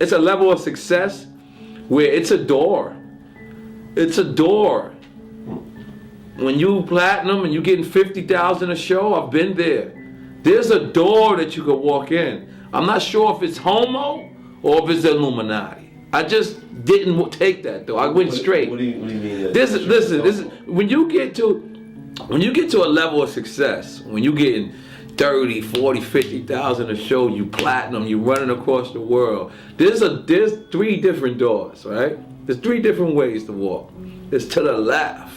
It's a level of success where it's a door. It's a door. When you platinum and you getting 50,000 a show, I've been there. There's a door that you could walk in. I'm not sure if it's homo or if it's Illuminati. I just didn't take that though. I went straight. What do you mean? Listen. When you get to a level of success, when you getting 30, 40, 50,000 a show, you platinum, you running across the world. There's 3 different doors, right? There's 3 different ways to walk. There's to the left,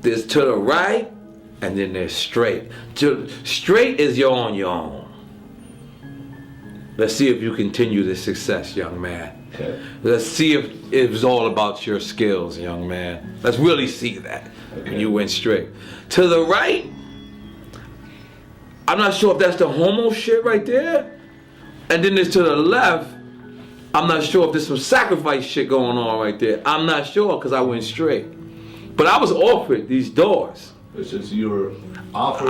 there's to the right, and then there's straight. Straight is you're on your own. Let's see if you continue this success, young man. Okay. Let's see if it's all about your skills, young man. Let's really see that when you went straight. To the right, I'm not sure if that's the homo shit right there. And then there's to the left, I'm not sure if there's some sacrifice shit going on right there. I'm not sure because I went straight. But I was offered these doors. It's just you were offered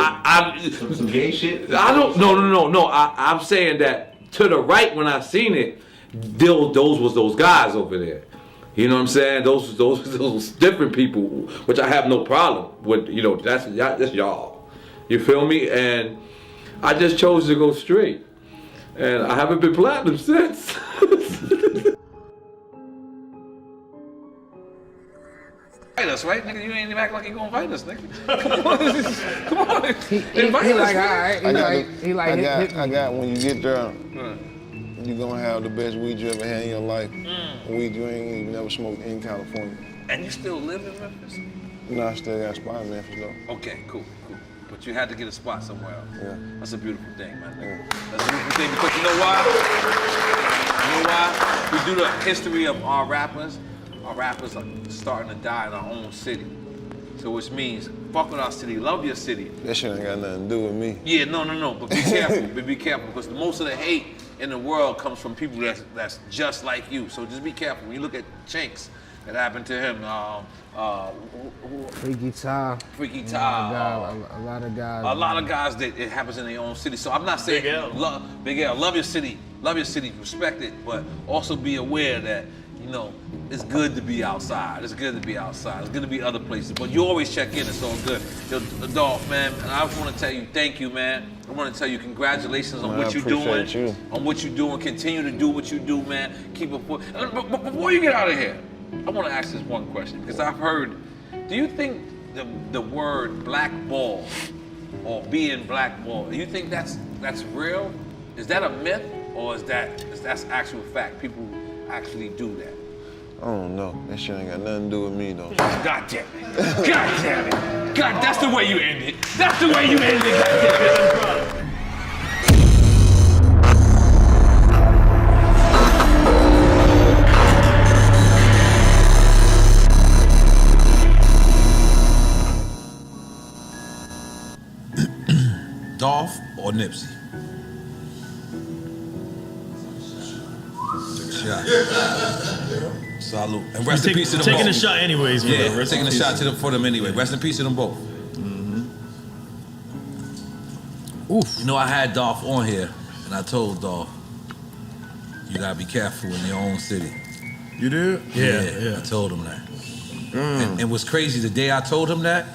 some gay shit? I don't, no. I'm saying that to the right when I seen it, those was those guys over there. You know what I'm saying? Those different people, which I have no problem with. You know, that's y'all. You feel me? And I just chose to go straight, and I haven't been platinum since. Fight us, right, nigga? You ain't even act like you gonna fight us, nigga. Come on. I got when you get there, you're gonna have the best weed you ever had in your life. Weed you ain't even never smoked in California. And you still live in Memphis? No, I still got a spot in Memphis though. Okay, cool. But you had to get a spot somewhere else. Yeah. That's a beautiful thing, man. Yeah. That's a beautiful thing because you know why? You know why? We do the history of our rappers. Our rappers are starting to die in our own city. So which means, fuck with our city, love your city. That shit ain't got nothing to do with me. Yeah, no, but be careful, be careful, because most of the hate in the world comes from people that's just like you. So just be careful. When you look at Chinks, that happened to him. Freaky Ty. A lot of guys that it happens in their own city. So I'm not saying Big L, love your city, respect it, but also be aware that, you know, it's good to be outside. It's good to be outside. It's good to be other places. But you always check in. It's all good. Yo, Dolph, man, and I just want to tell you thank you, man. I want to tell you congratulations on what you're doing. On what you're doing. Continue to do what you do, man. Keep it. But before you get out of here, I want to ask this one question because I've heard. Do you think the word blackballed or being blackballed? Do you think that's real? Is that a myth or is that's actual fact? People actually do that. I don't know. That shit ain't got nothing to do with me though. God damn it. God damn it. God, that's the way you end it. That's the way you end it. God damn it. Dolph or Nipsey? Shot. Salute. And rest in peace to them both. Taking a shot anyways. Yeah, taking a shot for them anyway. Rest in peace to them both. Oof. You know, I had Dolph on here, and I told Dolph, you gotta be careful in your own city. You did? Yeah. I told him that. And what's crazy, the day I told him that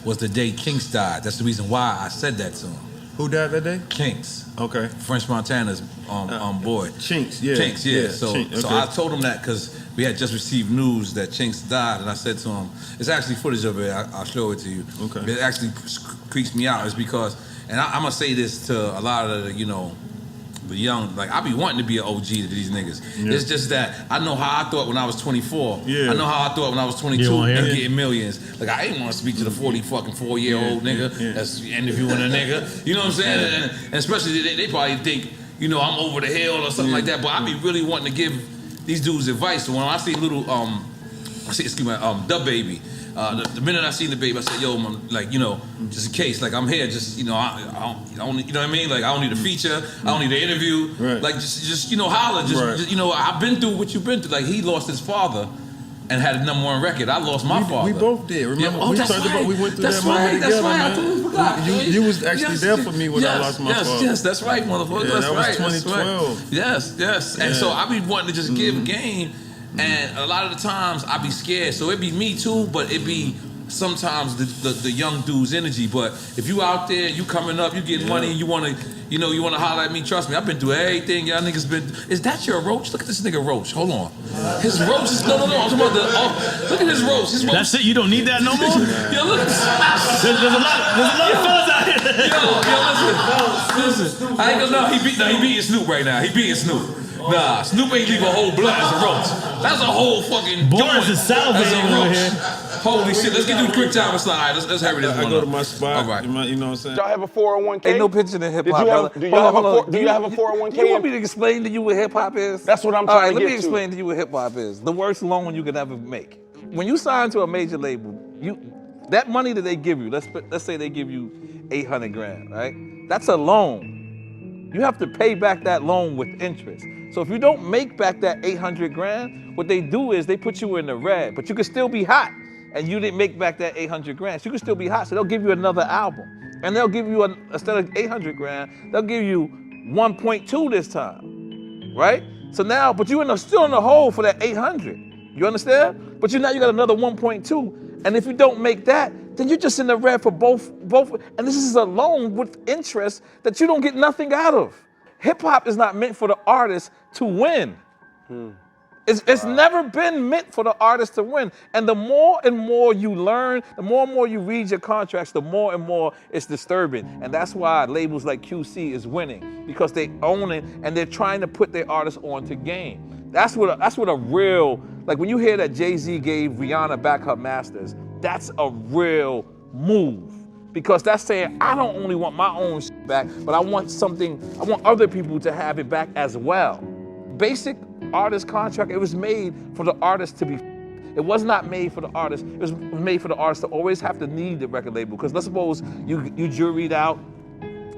was the day Kinks died. That's the reason why I said that to him. Who died that day? Kinks. Okay. French Montana's boy. Chinks, yeah. Chinks, yeah. So, Chinks, okay. So I told him that because we had just received news that Chinks died, and I said to him, it's actually footage of it, I'll show it to you. Okay. It actually creeps me out. It's because, and I'm gonna say this to a lot of the, you know, the young, like I be wanting to be an OG to these niggas. Yeah. It's just that I know how I thought when I was 24. Yeah. I know how I thought when I was 22 and getting millions. Like I ain't want to speak to the 4-year-old nigga that's interviewing a nigga. You know what I'm saying? And especially they probably think, you know, I'm over the hill or something like that. But I be really wanting to give these dudes advice. So when I see little, Dub Baby. The minute I seen the baby, I said, "Yo, man, like, you know, just in case, like, I'm here, just, you know, I don't, you know what I mean? Like, I don't need a feature, I don't need an interview, like, just, you know, holler, just, you know, I've been through what you've been through. Like, he lost his father and had a #1 record. I lost my father. We both did. Remember, Yeah, we that's talked about right. we went through That's that moment right. together, That's right. man. I totally forgot. You was actually there for me when I lost my father. Yes, that's right, motherfucker. Yeah, that's that was right. 2012. That's right. Yes. And so I be wanting to just give game, and a lot of the times I be scared. So it be me too, but it be sometimes the young dude's energy. But if you out there, you coming up, you getting money, and you wanna holler at me, trust me, I've been through everything y'all niggas been. Is that your roach? Look at this nigga roach. Hold on. His roach is no. I'm talking about look at his roach. His roach. That's it. You don't need that no more. Yo, look. There's a lot of fellas out here. Yo, listen. I ain't gonna know. He beating Snoop right now. He beating Snoop. Nah, Snoop ain't leave a whole blunt as a roach. That's a whole fucking Boris is salivating over here. Holy shit, let's get through quick time slide. Let's hurry this one I go up. to my spot. All right. You know what I'm saying? Y'all have a 401k? Ain't no picture in hip hop, brother. Do you have a 401k? You want me to explain to you what hip hop is? That's what I'm All trying right, to let get me to. explain to you what hip hop is. The worst loan you could ever make. When you sign to a major label, that money that they give you, let's say they give you 800 grand, right? That's a loan. You have to pay back that loan with interest. So if you don't make back that 800 grand, what they do is they put you in the red, but you could still be hot. And you didn't make back that 800 grand. So you can still be hot. So they'll give you another album. And they'll give you, instead of 800 grand, they'll give you 1.2 this time, right? So now, but you're still in the hole for that 800. You understand? But now you got another 1.2. And if you don't make that, then you're just in the red for both. And this is a loan with interest that you don't get nothing out of. Hip hop is not meant for the artist to win. It's never been meant for the artist to win. And the more and more you learn, the more and more you read your contracts, the more and more it's disturbing. And that's why labels like QC is winning, because they own it and they're trying to put their artists onto game. That's what a real, like when you hear that Jay-Z gave Rihanna back her masters, that's a real move. Because that's saying, I don't only want my own shit back, but I want other people to have it back as well. Basic artist contract, it was made for the artist to be. It was not made for the artist. It was made for the artist to always have to need the record label. Because let's suppose you juried out,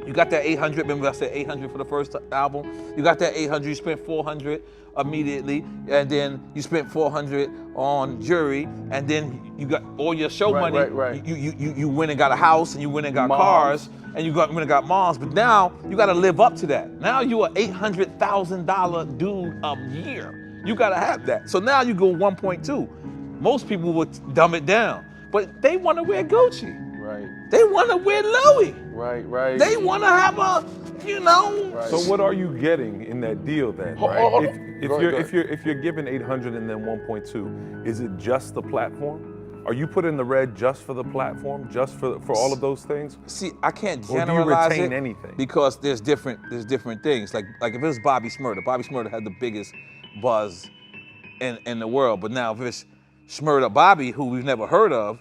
you got that 800, remember I said 800 for the first album? You got that 800, you spent 400 immediately, and then you spent 400 on jury, and then you got all your show money. Right. You went and got a house, and you went and got cars, and you went and got moms, but now you gotta live up to that. Now you're an $800,000 dude a year. You gotta have that. So now you go 1.2. Most people would dumb it down, but they wanna wear Gucci. Right. They wanna wear Louis. Right. They wanna have a, Right. So what are you getting in that deal then, right? Hold If Go ahead. if you're given 800 and then 1.2, is it just the platform? Are you put in the red just for the platform, just for all of those things? See, I can't Or do you generalize retain it anything? because there's different things. Like if it was Bobby Shmurda had the biggest buzz in the world. But now if it's Shmurda Bobby, who we've never heard of,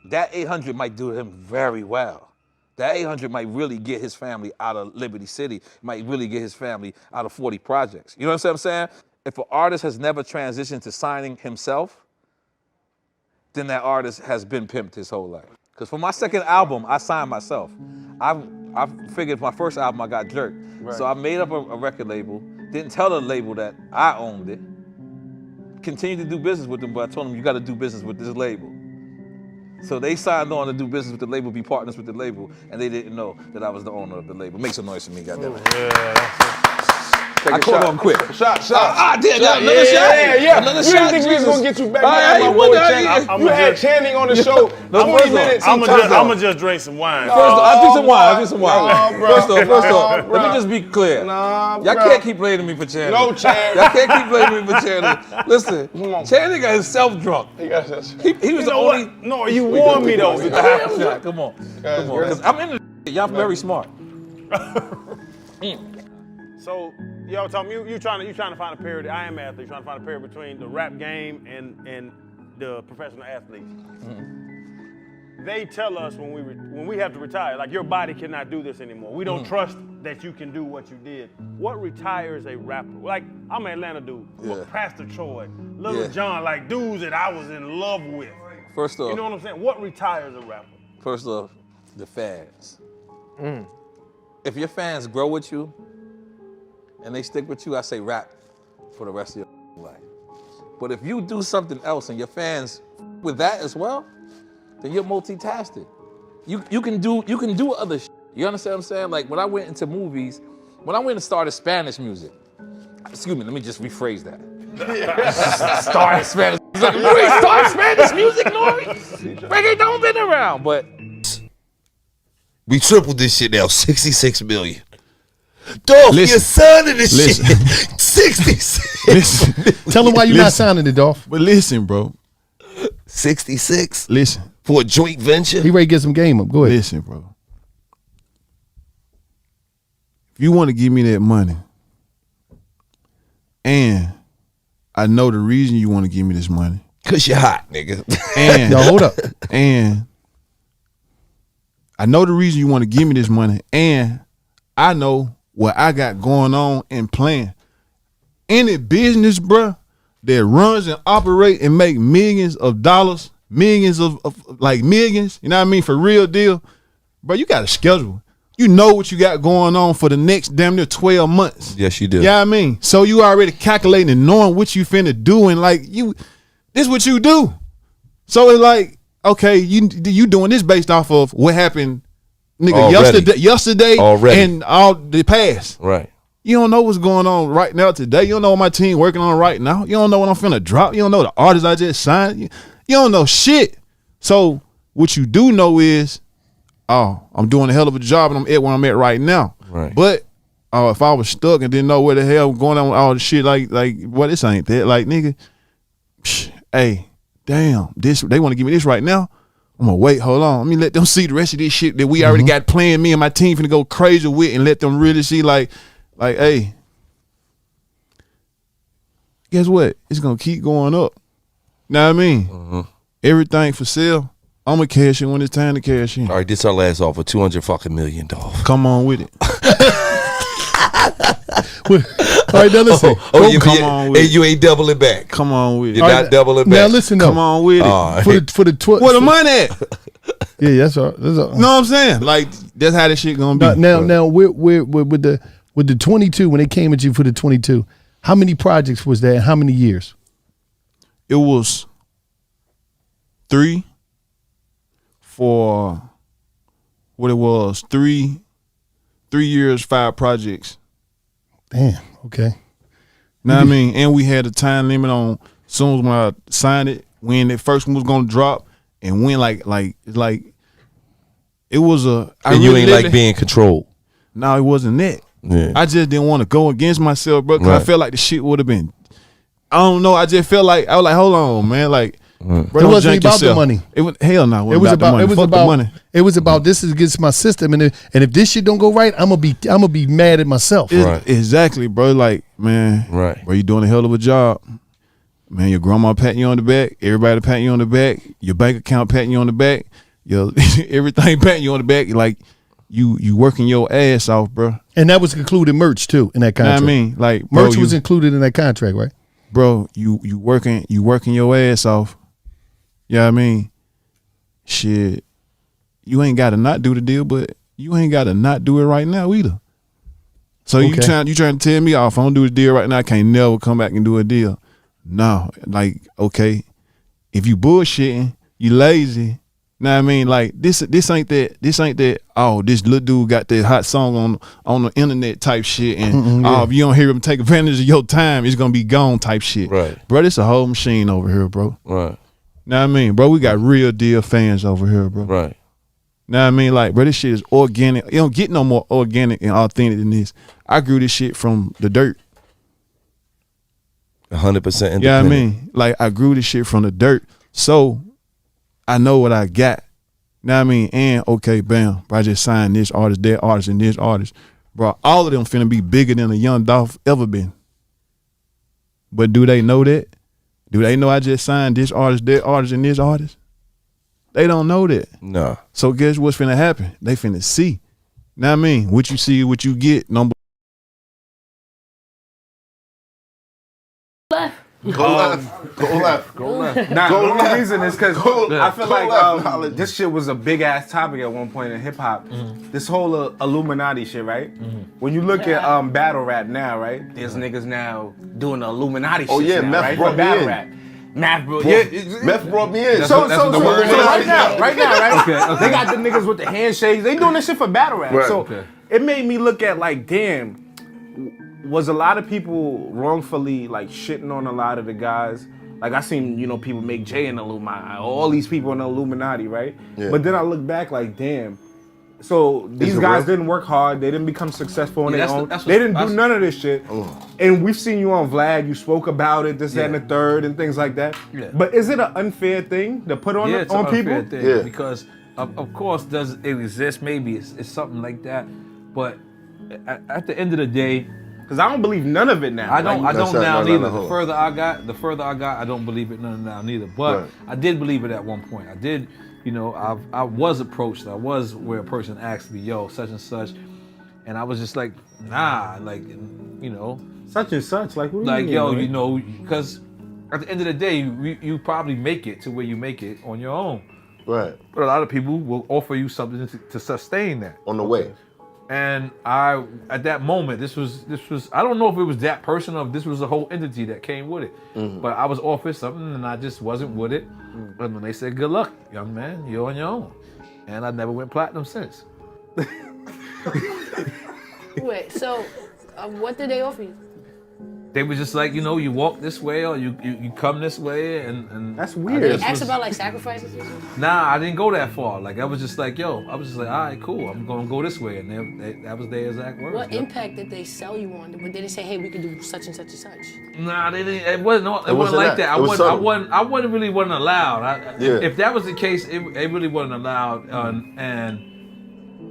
that 800 might do him very well. That 800 might really get his family out of Liberty City, might really get his family out of 40 projects. You know what I'm saying? If an artist has never transitioned to signing himself, then that artist has been pimped his whole life. Because for my second album, I signed myself. I figured my first album, I got jerked. Right. So I made up a record label, didn't tell the label that I owned it, continued to do business with them, but I told them, you gotta do business with this label. So they signed on to do business with the label, be partners with the label, and they didn't know that I was the owner of the label. Make some noise for me, goddammit. I caught on quick. Shot. Another shot? Yeah. Another You shot? didn't think we was gonna get you back? I'm You had Channing on the show. I'm gonna just drink some wine. First off, I'll drink some wine. Nah, bro. First off, Bro. let me just be clear. Nah, Y'all bro. can't keep blaming me for Channing. No, Channing. Y'all can't keep blaming me for Channing. Listen, Channing got himself drunk. He was the only. No, you warned me though. Come on. Because I'm in the y'all very smart. So, yo, Tom, you trying to find a parity. I am an athlete. Trying to find a parity between the rap game and the professional athletes. They tell us when we have to retire, like your body cannot do this anymore. We don't trust that you can do what you did. What retires a rapper? Like I'm an Atlanta dude. Pastor Troy, Little John, like dudes that I was in love with. First off, you know what I'm saying? What retires a rapper? First off, the fans. If your fans grow with you and they stick with you, I say rap for the rest of your life. But if you do something else and your fans with that as well, then you're multitasking. You can do other shit. You understand what I'm saying? Like when I went into movies, when I went and started Spanish music, excuse me, let me just rephrase that. Started Spanish music. You ain't started Spanish music, Nore? Reggaeton been around, but we tripled this shit now, 66 million. Dolph, you're signing this shit. 66. Listen. Tell him why you're not signing it, Dolph. But listen, bro. 66? Listen. For a joint venture? He ready to get some game up. Go ahead. Listen, bro. If you want to give me that money, and I know the reason you want to give me this money. Because you're hot, nigga. And yo, hold up. And I know the reason you want to give me this money, and I know what I got going on and plan. Any business, bruh, that runs and operate and make millions of dollars, millions of like millions, you know what I mean, for real deal, bro, you got a schedule. You know what you got going on for the next damn near 12 months. Yes, you do. Yeah, I mean, so you already calculating and knowing what you finna do, and like this what you do. So it's like, okay, you doing this based off of what happened, nigga, yesterday already. And all the past. Right. You don't know what's going on right now today. You don't know what my team working on right now. You don't know what I'm finna drop. You don't know the artists I just signed. You don't know shit. So what you do know is, oh, I'm doing a hell of a job and I'm at where I'm at right now. Right. But if I was stuck and didn't know where the hell going on with all the shit, like what, this ain't that. Like, nigga, hey, damn, this they want to give me this right now. I'm gonna wait, hold on. Let me let them see the rest of this shit that we already got planned. Me and my team finna go crazy with, and let them really see like, hey, guess what? It's gonna keep going up. Know what I mean? Everything for sale. I'm gonna cash in when it's time to cash in. All right, this our last offer, $200 million. Come on with it. All right, now listen. Come on with it. You ain't doubling back. Come on with it. You're not doubling back. Now listen though. Come on with it. All right. For the Where the money at? Yeah, that's all. That's all. Know what I'm saying? Like, that's how this shit gonna be. Now, with the 22, when they came at you for the 22, how many projects was that? And how many years? It was 3 for what it was. 3 years, 5 projects. Damn. Okay. Know what I mean? And we had a time limit on as soon as when I signed it, when the first one was gonna drop, and when like it was a. And you ain't like being controlled. No, it wasn't that. Yeah. I just didn't want to go against myself, bro, because I felt like the shit would have been. I don't know. I just felt like I was like, hold on, man, like. Bro, it wasn't about the money. It was hell no. It was about the money. the money. It was about this is against my system, and if this shit don't go right, I'm gonna be mad at myself. Right. Exactly, bro. Like, man, right, bro, you doing a hell of a job, man. Your grandma patting you on the back, everybody patting you on the back, your bank account patting you on the back, your everything patting you on the back. Like, you working your ass off, bro. And that was included merch too in that contract. You know what I mean, like, bro, merch was included in that contract, right? Bro, you working your ass off. Yeah, you know what I mean, shit, you ain't got to not do the deal, but you ain't got to not do it right now either. So you trying to tell me, oh, if I don't do the deal right now, I can't never come back and do a deal. No, like, okay, if you bullshitting, you lazy. Know what I mean? Like, this ain't that. Oh, this little dude got that hot song on the internet type shit, and if you don't hear him take advantage of your time, it's gonna be gone type shit. Right, bro. This a whole machine over here, bro. Right. Know what I mean, bro? We got real deal fans over here, bro. Right. Know what I mean? Like, bro, this shit is organic. It don't get no more organic and authentic than this. I grew this shit from the dirt. 100% independent. Yeah, you know what I mean? Like, I grew this shit from the dirt. So I know what I got. Know what I mean? And okay, bam, bro, I just signed this artist, that artist, and this artist. Bro, all of them finna be bigger than a young Dolph ever been. But do they know that? Do they know I just signed this artist, that artist, and this artist? They don't know that. No. So guess what's finna happen? They finna see. Know what I mean? What you see, what you get. Go left. Go left. Go left. Nah, Go the only left. reason is because Go I feel like left. this shit was a big ass topic at one point in hip hop. This whole Illuminati shit, right? When you look at battle rap now, right? There's niggas now doing the Illuminati Oh, shit yeah, now, Meth right? brought For me battle in. rap. Meth brought me in. So that's what the word is. right now, right? Okay. They got the niggas with the handshakes. They doing this shit for battle rap. Right. So Okay. it made me look at like, damn, was a lot of people wrongfully like shitting on a lot of the guys? Like I seen, people make Jay in the Illuminati, all these people in the Illuminati, right? Yeah. But then I look back like, damn. So these it guys real? didn't work hard. They didn't become successful on Yeah, their that's own. that's They didn't that's- do none of this shit. And we've seen you on Vlad. You spoke about it, this, that, and Yeah. the third, and things like that. Yeah. But is it an unfair thing to put on it's on an people? unfair thing Yeah. because of course does it exist? Maybe it's something like that, but at the end of the day, Because I don't believe none of it now. I don't That's now not- neither. no, The no. further I got, I don't believe it none now neither. But Right. I did believe it at one point. I did, I was approached. I was where a person asked me, "Yo, such and such," and I was just like, "Nah," like, such and such. Like, what do like, you mean? yo, because at the end of the day, you probably make it to where you make it on your own. Right. But a lot of people will offer you something to sustain that. On the way. And at that moment, this was. I don't know if it was that person or if this was a whole entity that came with it. But I was offered something and I just wasn't with it. And when they said, "Good luck, young man, you're on your own," and I never went platinum since. Wait, so what did they offer you? They were just like, you walk this way or you come this way, and That's I weird. just Ask was- about like sacrifices? Nah, I didn't go that far. Like I was just like, all right, cool, I'm gonna go this way, and that was their exact words. What yo. impact did they sell you on? Did they say, hey, we could do such and such and such? Nah, they didn't. It wasn't like that. that. It was subtle. I wasn't allowed. Yeah. If that was the case, it really wasn't allowed.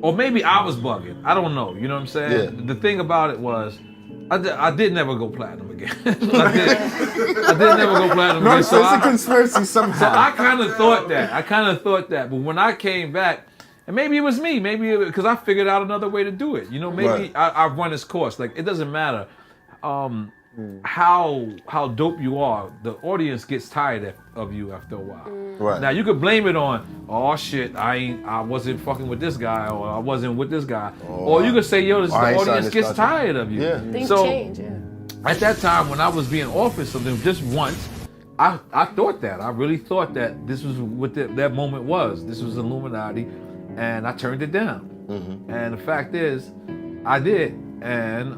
Or maybe I was bugging. I don't know. You know what I'm saying? Yeah. The thing about it was, I did never go platinum again. I did never go platinum No, again. so it's a conspiracy somehow. So I kind of thought that. But when I came back, and maybe it was me, because I figured out another way to do it. Maybe Right. I've run its course. Like, it doesn't matter how dope you are. The audience gets tired of you after a while. Right. Now, you could blame it on, oh shit, I wasn't fucking with this guy, or I wasn't with this guy. Or you could say, yo, the I ain't signed audience this gets contract. tired of you. Yeah. Things So, change, yeah. at that time, when I was being offered something just once, I thought that. I really thought that this was what that moment was. This was Illuminati, and I turned it down. And the fact is, I did, and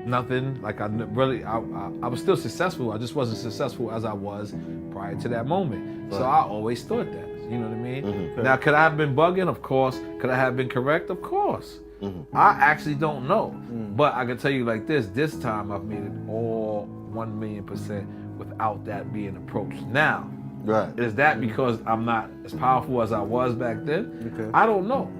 nothing. Like I was still successful. I just wasn't successful as I was prior to that moment. So I always thought that. You know what I mean? Now, could I have been bugging? Of course. Could I have been correct? Of course. I actually don't know. But I can tell you like this. This time I've made it all 1,000,000% without that being approached. Now, Right. is that because I'm not as powerful as I was back then? Okay. I don't know.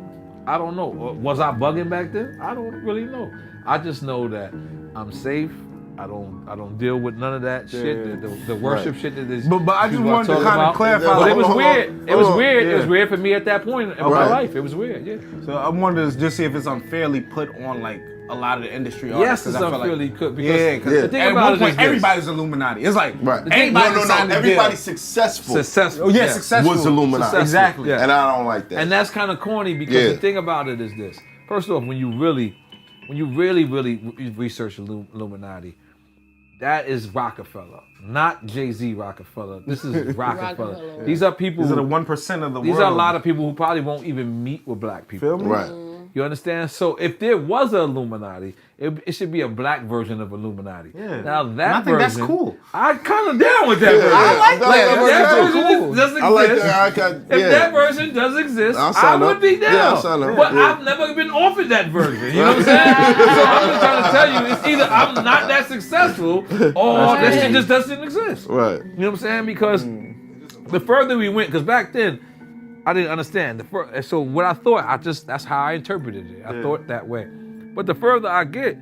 Was I bugging back then? I don't really know. I just know that I'm safe. I don't deal with none of that shit. The worship shit that is. But I just people are wanted to talking kind of about. clarify. But it was Hold on, weird. hold It was on. weird. It was Yeah. weird for me at that point in my life. It was weird. Yeah. So I wanted to just see if it's unfairly put on like a lot of the industry Yes, artists. 'cause it's I feel unfairly like, could because because the thing at about one it point is this. everybody's Illuminati. It's like Right. everybody No. signed the Everybody deal. successful. Successful. Oh yeah, yes. successful. Was Illuminati. Successful. Exactly. Yeah. And I don't like that. And that's kind of corny because Yeah. the thing about it is this. First off, when you really research Illuminati, that is Rockefeller, not Jay-Z Rockefeller. This is Rockefeller. Rockefeller. These are people. These are the 1% of the These world. are a lot of people who probably won't even meet with black people. Feel me? Right. You understand? So if there was an Illuminati, it should be a black version of Illuminati. Yeah. Now And that I think that's version, cool. I kind of down with that version. I like Like, that. if that version Cool. does exist, I like that. if that version does exist, I'll I sign would up. be down. Yeah, I'll sign up. But Yeah. I've never been offered that version. You know what I'm saying? So I'm just trying to tell you, it's either I'm not that successful or this shit just doesn't exist. Right. You know what I'm saying? Because the further we went, because back then, I didn't understand. So what I thought, that's how I interpreted it. I thought that way. But the further I get,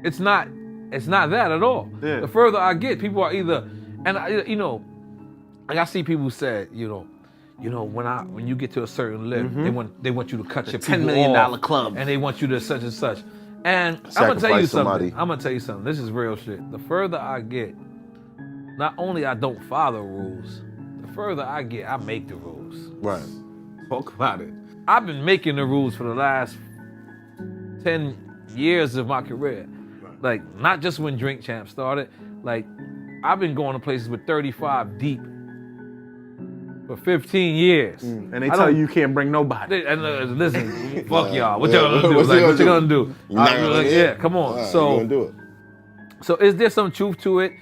it's not that at all. Yeah. The further I get, people are either, and like I see people say, when you get to a certain level, they want you to cut your $10 people million off, club. and they want you to such and such. And I'm gonna tell you Sacrifice somebody. something. I'm gonna tell you something. This is real shit. The further I get, not only I don't follow rules, the further I get, I make the rules. Right. Talk about it. I've been making the rules for the last 10 years of my career. Like, not just when Drink Champ started. Like, I've been going to places with 35 deep for 15 years. And they tell you can't bring nobody. And listen, fuck y'all. What y'all gonna do? Like, what you gonna do? Yeah, come on. Right, so, you gonna do it. so is there some truth to it?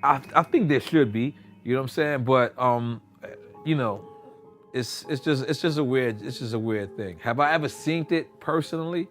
I think there should be. You know what I'm saying? But you know, it's just a weird thing. Have I ever seen it personally?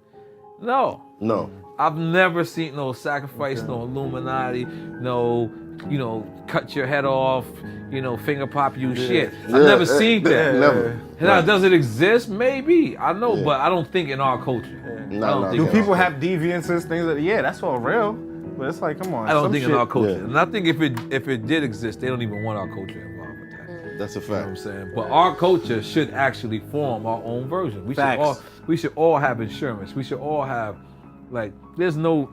No. No. I've never seen no sacrifice, no Illuminati, no, you know, cut your head off, you know, finger pop you shit. I've never seen that. Never. Now, does it exist? Maybe. I know, but I don't think in our culture. Do people have deviances, things that, yeah, that's all real. But it's like, come on. I don't some think shit, in our culture. And I think if it did exist, they don't even want our culture involved with that. That's a fact. You know what I'm saying? But our culture should actually form our own version. We Facts. should all have insurance. We should all have, like, there's no